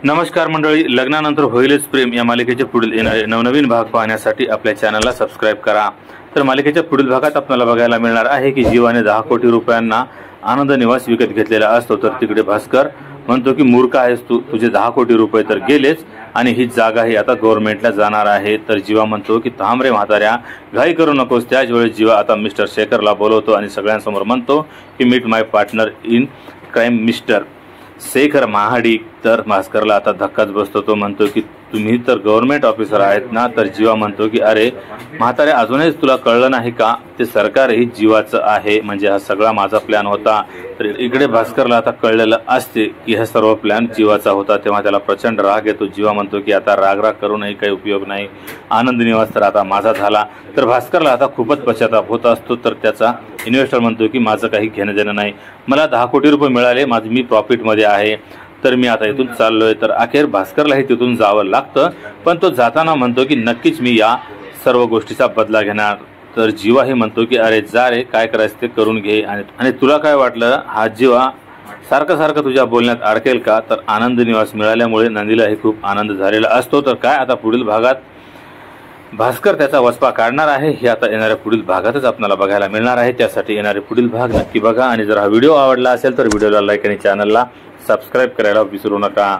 नमस्कार मंडळी, लग्नानंतर होईलच प्रेम या मालिकेचे पुढील येणारे नवनवीन भाग पाहण्यासाठी आपल्या चॅनलला सबस्क्राइब करा। तर मालिकेच्या पुढील भागात आपल्याला बघायला मिळणार आहे की जीवाने 10 कोटी रुपयांना आनंद निवास विकत घेतलेला असतो। तर तिकडे भास्कर म्हणतो की मूर्ख आहेस तू, तुझे 10 कोटी रुपये तर गेलेच आणि ही जागा ही आता गव्हर्नमेंटला जाणार आहे। तर जीवा म्हणतो की थांब रे म्हाताऱ्या, घाई करू नकोस। त्याच वेळेस जीवा आता मिस्टर शेखरला बोलवतो आणि सगळ्यांसमोर म्हणतो की meet my partner in crime mister Shekhar Mahadik. तर भास्करला आता धक्काच बसतो। तो म्हणतो की तुम्ही तर गव्हर्नमेंट ऑफिसर आहेत ना। तर जीवा म्हणतो की अरे म्हातारे, अजूनही तुला कळलं नाही का, ते सरकार ही जीवाचं आहे, म्हणजे हा सगळा माझा प्लॅन होता। तर इकडे भास्करला आता कळलेलं असते की हा सर्व प्लॅन जीवाचा होता, तेव्हा त्याला प्रचंड राग येतो। जीवा म्हणतो की आता राग करूनही काही उपयोग नाही, आनंद निवास तर आता माझा झाला। तर भास्करला आता खूपच पश्चाताप होत असतो। तर त्याचा इन्व्हेस्टर म्हणतो की माझं काही घेणं देणं नाही, मला 10 कोटी रुपये मिळाले, मी प्रॉफिटमध्ये आहे, तर मी आता इथून चाललोय। तर अखेर भास्करलाही तिथून जावं लागतं, पण तो जाताना म्हणतो की नक्कीच मी या सर्व गोष्टीचा बदला घेणार। तर जीवा हे म्हणतो की अरे जा रे, काय करायचं ते करून घे, आणि तुला काय वाटलं हा जीवा सारखं सारखं तुझ्या बोलण्यात अडकेल का? तर आनंद निवास मिळाल्यामुळे नंदीलाही खूप आनंद झालेला असतो। तर काय आता पुढील भागात भास्कर त्याचा वचपा काढणार आहे हे आता येणाऱ्या पुढील भागातच आपल्याला बघायला मिळणार आहे। त्यासाठी येणारे पुढील भाग नक्की बघा, आणि जर हा व्हिडिओ आवडला असेल तर व्हिडिओला लाईक आणि चॅनलला सबस्क्राइब करायला विसरू नका।